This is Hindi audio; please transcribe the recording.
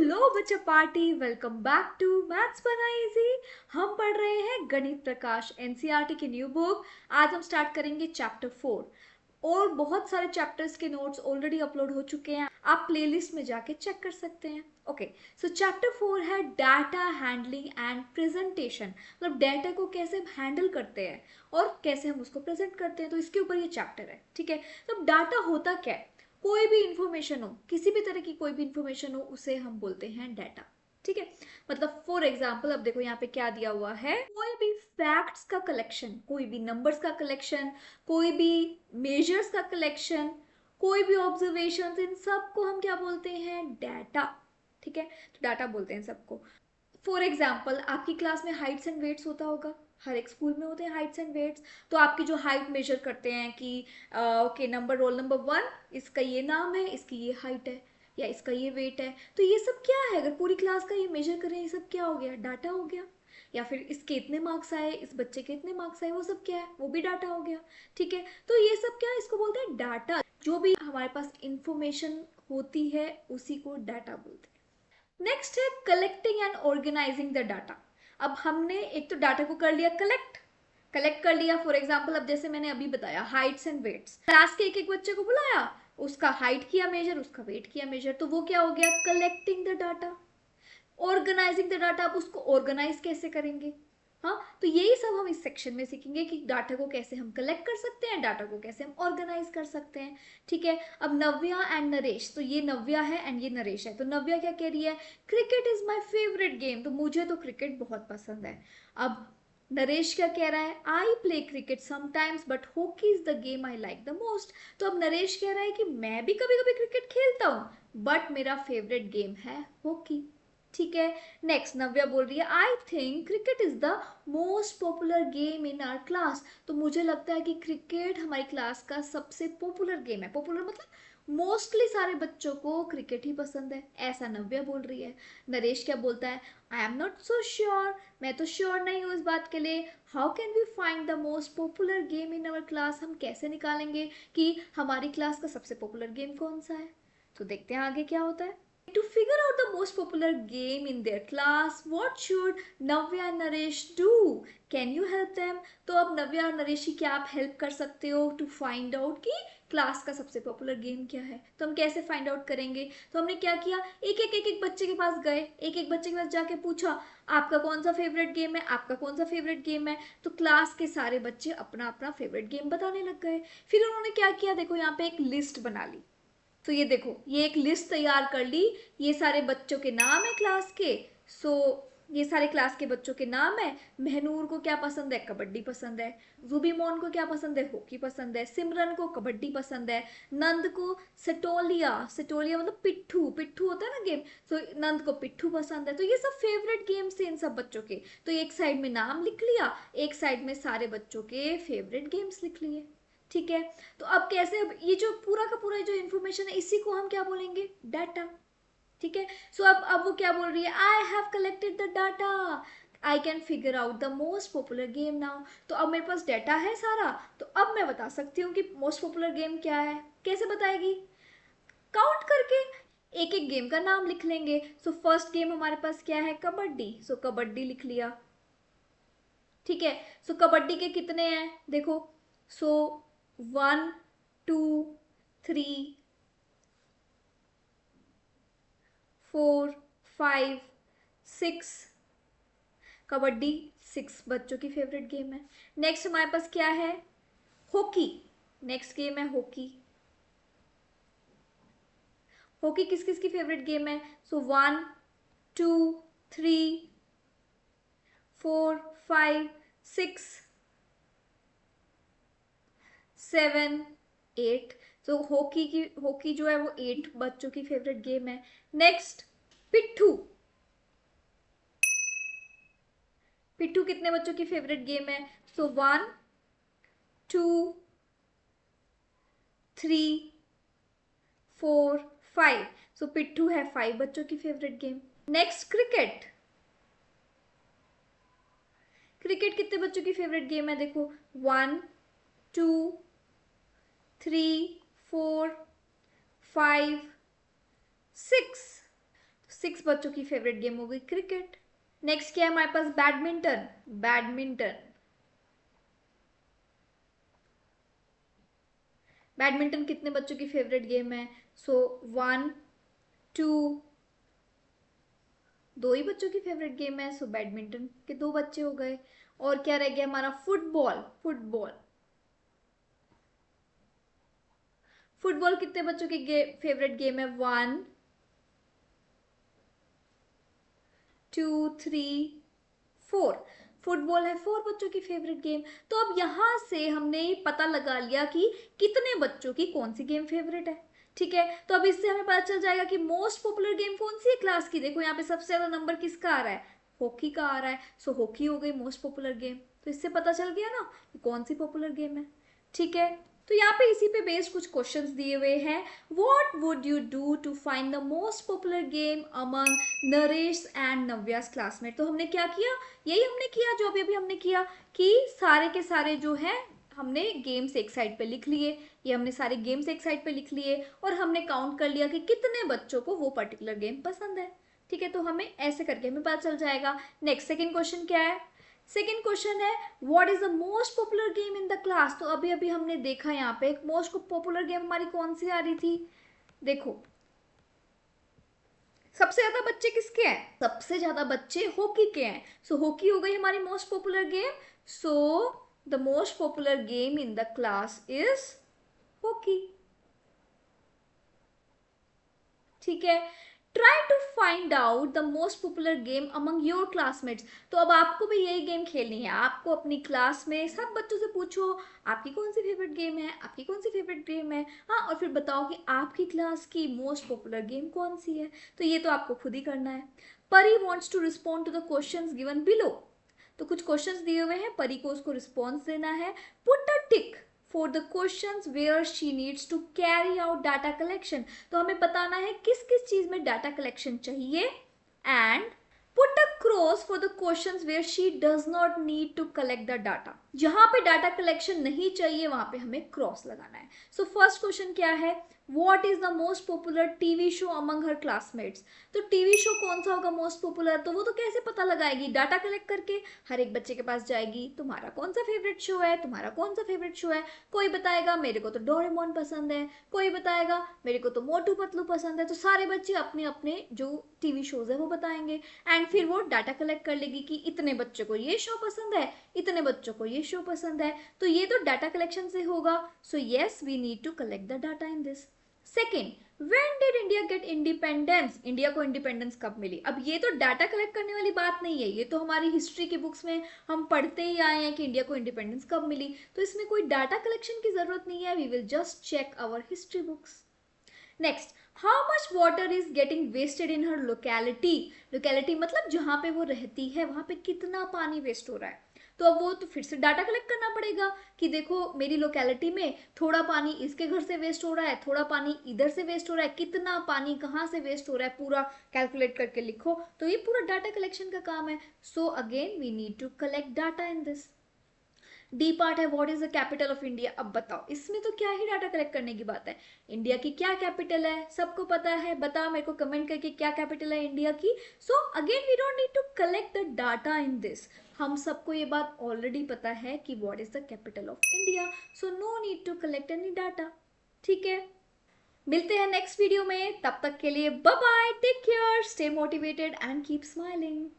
हेलो बच्चा party, welcome back to maths बना इजी। हम पढ़ रहे हैं गणित प्रकाश एनसीईआरटी की न्यू बुक। आज हम स्टार्ट करेंगे चैप्टर 4 और बहुत सारे चैप्टर्स के नोट्स ऑलरेडी अपलोड हो चुके हैं, आप प्लेलिस्ट में जाके चेक कर सकते हैं। ओके, सो चैप्टर 4 है डाटा हैंडलिंग एंड प्रेजेंटेशन। मतलब डाटा को कैसे हम हैंडल करते हैं और कैसे हम उसको प्रेजेंट करते हैं, तो इसके ऊपर ये चैप्टर है। ठीक है, तो डाटा होता क्या है? कोई भी इंफॉर्मेशन हो, किसी भी तरह की कोई भी इंफॉर्मेशन हो, उसे हम बोलते हैं डाटा। ठीक है, मतलब फॉर एग्जाम्पल अब देखो यहाँ पे क्या दिया हुआ है, कोई भी फैक्ट्स का कलेक्शन, कोई भी नंबर्स का कलेक्शन, कोई भी मेजर्स का कलेक्शन, कोई भी ऑब्जर्वेशन, इन सबको हम क्या बोलते हैं? डाटा। ठीक है, तो डाटा बोलते हैं सबको। फॉर एग्जाम्पल आपकी क्लास में हाइट्स एंड वेट्स होता होगा, हर एक स्कूल में होते हैं हाइट्स एंड वेट्स। तो आपकी जो हाइट मेजर करते हैं कि ओके नंबर रोल नंबर 1, इसका ये नाम है, इसकी ये हाइट है या इसका ये वेट है, तो ये सब क्या है? अगर पूरी क्लास का ये मेजर करें, ये सब क्या हो गया? डाटा हो गया। या फिर इसके इतने मार्क्स आए, इस बच्चे के इतने मार्क्स आए, वो सब क्या है? वो भी डाटा हो गया। ठीक है, तो ये सब क्या है? इसको बोलते हैं डाटा। जो भी हमारे पास इंफॉर्मेशन होती है उसी को डाटा बोलते हैं। नेक्स्ट है collecting and organising the data. अब हमने एक तो डाटा को कर लिया कलेक्ट, कलेक्ट कर लिया। फॉर एग्जाम्पल अब जैसे मैंने अभी बताया हाइट्स एंड वेट्स, क्लास के एक एक बच्चे को बुलाया, उसका हाइट किया मेजर, उसका वेट किया मेजर, तो वो क्या हो गया? Collecting the data. Organising the data, आप उसको ऑर्गेनाइज कैसे करेंगे? हाँ, तो यही सब हम इस सेक्शन में सीखेंगे कि डाटा को कैसे हम कलेक्ट कर सकते हैं, डाटा को कैसे हम ऑर्गेनाइज कर सकते हैं। ठीक है, अब नव्या एंड नरेश, तो ये नव्या है एंड ये नरेश है। तो नव्या क्या कह रही है? Cricket is my favourite game, तो मुझे तो क्रिकेट बहुत पसंद है। अब नरेश क्या कह रहा है? I play cricket sometimes but hockey is the game I like the most. तो अब नरेश कह रहा है कि मैं भी कभी कभी क्रिकेट खेलता हूँ बट मेरा फेवरेट गेम है हॉकी। ठीक है, नेक्स्ट नव्या बोल रही है I think cricket is the most popular game in our class. तो मुझे लगता है कि क्रिकेट हमारी क्लास का सबसे पॉपुलर गेम है। पॉपुलर मतलब मोस्टली सारे बच्चों को क्रिकेट ही पसंद है, ऐसा नव्या बोल रही है। नरेश क्या बोलता है? I am not so sure, मैं तो श्योर नहीं हूँ इस बात के लिए। How can we find the most popular game in our class? हम कैसे निकालेंगे कि हमारी क्लास का सबसे पॉपुलर गेम कौन सा है? तो देखते हैं आगे क्या होता है। To figure out the most popular game in their class, what should Navya and Naresh do? Can you help them? तो अब नव्या और नरेश की क्या आप हेल्प कर सकते हो टू फाइंड आउट कि क्लास का सबसे पॉपुलर गेम क्या है? तो हम कैसे फाइंड आउट करेंगे? तो हमने क्या किया, एक एक बच्चे के पास गए, एक एक बच्चे के पास जाके पूछा आपका कौन सा फेवरेट गेम है, आपका कौन सा फेवरेट गेम है। तो क्लास के सारे बच्चे अपना अपना फेवरेट गेम बताने लग गए। फिर उन्होंने क्या किया, देखो यहाँ पे एक लिस्ट बना ली। तो ये देखो, ये एक लिस्ट तैयार कर ली, ये सारे बच्चों के नाम है क्लास के। सो ये सारे क्लास के बच्चों के नाम है। महनूर को क्या पसंद है? कबड्डी पसंद है। जुबी मोन को क्या पसंद है? हॉकी पसंद है। सिमरन को कबड्डी पसंद है। नंद को सटोलिया, सटोलिया मतलब पिट्ठू, पिट्ठू होता है ना गेम, तो नंद को पिट्ठू पसंद है। तो ये सब फेवरेट गेम्स थे इन सब बच्चों के। तो एक साइड में नाम लिख लिया, एक साइड में सारे बच्चों के फेवरेट गेम्स लिख लिए। ठीक है, तो अब कैसे, अब ये जो पूरा का पूरा जो इन्फॉर्मेशन है इसी को हम क्या बोलेंगे? डाटा। ठीक है, सो अब वो क्या बोल रही है? I have collected the data, I can figure out the most popular game now. तो अब मेरे पास डाटा है सारा, तो अब मैं बता सकती हूँ कि मोस्ट पॉपुलर गेम क्या है। कैसे बताएगी? काउंट करके, एक एक गेम का नाम लिख लेंगे। सो फर्स्ट गेम हमारे पास क्या है? कबड्डी, सो कबड्डी लिख लिया। ठीक है, सो कबड्डी के कितने हैं देखो, सो 1 2 3 4 5 6, कबड्डी 6 बच्चों की फेवरेट गेम है। नेक्स्ट हमारे पास क्या है? हॉकी, नेक्स्ट गेम है हॉकी। हॉकी किस किस की फेवरेट गेम है? सो 1 2 3 4 5 6 7 8। तो हॉकी जो है वो 8 बच्चों की फेवरेट गेम है। नेक्स्ट पिट्ठू, पिट्ठू कितने बच्चों की फेवरेट गेम है? सो 1 2 3 4 5। सो पिट्ठू है 5 बच्चों की favourite game. Next cricket, cricket कितने बच्चों की फेवरेट गेम है? देखो 1 2 3 4 5 6। 6 बच्चों की फेवरेट गेम हो गई क्रिकेट। नेक्स्ट क्या है हमारे पास, बैडमिंटन। बैडमिंटन, बैडमिंटन कितने बच्चों की फेवरेट गेम है? सो 1 2, दो ही बच्चों की फेवरेट गेम है, सो बैडमिंटन के 2 बच्चे हो गए। और क्या रह गया हमारा, फुटबॉल। फुटबॉल, फुटबॉल कितने बच्चों की फेवरेट गेम है? 1 2 3 4, फुटबॉल है 4 बच्चों की फेवरेट गेम। तो अब यहां से हमने पता लगा लिया कि कितने बच्चों की कौन सी गेम फेवरेट है। ठीक है, तो अब इससे हमें पता चल जाएगा कि मोस्ट पॉपुलर गेम कौन सी है क्लास की। देखो यहाँ पे सबसे ज्यादा नंबर किसका आ रहा है, हॉकी का आ रहा है। सो हॉकी हो गई मोस्ट पॉपुलर गेम। तो इससे पता चल गया ना कि कौन सी पॉपुलर गेम है। ठीक है, तो यहाँ पे इसी पे बेस्ड कुछ क्वेश्चंस दिए हुए हैं। What would you do to find the most popular game among Naresh and Navya's classmate. तो हमने क्या किया, यही हमने किया जो अभी अभी हमने किया कि सारे के सारे जो है हमने गेम्स एक साइड पे लिख लिए। ये हमने सारे गेम्स एक साइड पे लिख लिए और हमने काउंट कर लिया कि कितने बच्चों को वो पर्टिकुलर गेम पसंद है। ठीक है, तो हमें ऐसे करके हमें पता चल जाएगा। नेक्स्ट सेकेंड क्वेश्चन क्या है, सेकेंड क्वेश्चन है what is the most popular game in the class. तो अभी अभी हमने देखा यहाँ पे मोस्ट पॉपुलर गेम हमारी कौन सी आ रही थी। देखो सबसे ज्यादा बच्चे किसके हैं, सबसे ज्यादा बच्चे हॉकी के हैं। सो हॉकी हो गई हमारी most popular game. So the most popular game in the class is hockey. ठीक है, try to find out the most popular game among your classmates. तो अब आपको भी यही गेम खेलनी है। आपको अपनी क्लास में सब बच्चों से पूछो आपकी कौन सी फेवरेट गेम है, आपकी कौन सी फेवरेट गेम है। हाँ, और फिर बताओ कि आपकी क्लास की मोस्ट पॉपुलर गेम कौन सी है। तो ये तो आपको खुद ही करना है। Pari wants to respond to the questions given below. तो कुछ क्वेश्चंस दिए हुए हैं, परी को उसको रिस्पॉन्स देना है। Put a tick for the questions where she needs to carry out data collection। तो हमें बताना है किस किस चीज में डाटा कलेक्शन चाहिए। And put a cross for the questions where she does not need to collect the data। जहां पे डाटा कलेक्शन नहीं चाहिए वहां पे हमें क्रॉस लगाना है। सो फर्स्ट क्वेश्चन क्या है, what is the most popular TV show among her classmates. तो टीवी शो कौन सा होगा मोस्ट पॉपुलर, तो वो तो कैसे पता लगाएगी, डाटा कलेक्ट करके हर एक बच्चे के पास जाएगी, तुम्हारा कौन सा फेवरेट शो है, तुम्हारा कौन सा फेवरेट शो है। कोई बताएगा मेरे को तो डोरेमोन पसंद है, कोई बताएगा मेरे को तो मोटू पतलू पसंद है। तो सारे बच्चे अपने अपने जो टीवी शोज है वो बताएंगे एंड फिर वो डाटा कलेक्ट कर लेगी कि इतने बच्चों को ये शो पसंद है, इतने बच्चों को ये शो पसंद है। तो ये तो डाटा कलेक्शन से होगा। So yes we need to collect the data in this. Second, when did India get independence. India को इंडिपेंडेंस कब मिली। अब ये तो डाटा कलेक्ट करने वाली बात नहीं है, ये तो हमारी हिस्ट्री की बुक्स में हम पढ़ते ही आए हैं कि इंडिया को इंडिपेंडेंस कब मिली। तो इसमें कोई डाटा कलेक्शन की जरूरत नहीं है, we will just check our history books. Next, how much water is getting wasted in her locality. Locality मतलब जहां पे वो रहती है वहां पे कितना पानी वेस्ट हो रहा है। तो अब वो तो फिर से डाटा कलेक्ट करना पड़ेगा कि देखो मेरी लोकेलिटी में थोड़ा पानी इसके घर से वेस्ट हो रहा है, थोड़ा पानी इधर से वेस्ट हो रहा है, कितना पानी कहाँ से वेस्ट हो रहा है पूरा कैलकुलेट करके लिखो। तो ये पूरा डाटा कलेक्शन का काम है। So again we need to collect data in this. D part है what is the capital of India. अब बताओ इसमें तो क्या ही डाटा कलेक्ट करने की बात है। इंडिया की क्या कैपिटल है सबको पता है, बताओ मेरे को कमेंट करके क्या कैपिटल है इंडिया की। So again we don't need to collect the data in this. हम सबको ये बात ऑलरेडी पता है कि what is the capital of India. So no need to collect any data. ठीक है, मिलते हैं नेक्स्ट वीडियो में, तब तक के लिए bye bye, take care, stay motivated and keep smiling.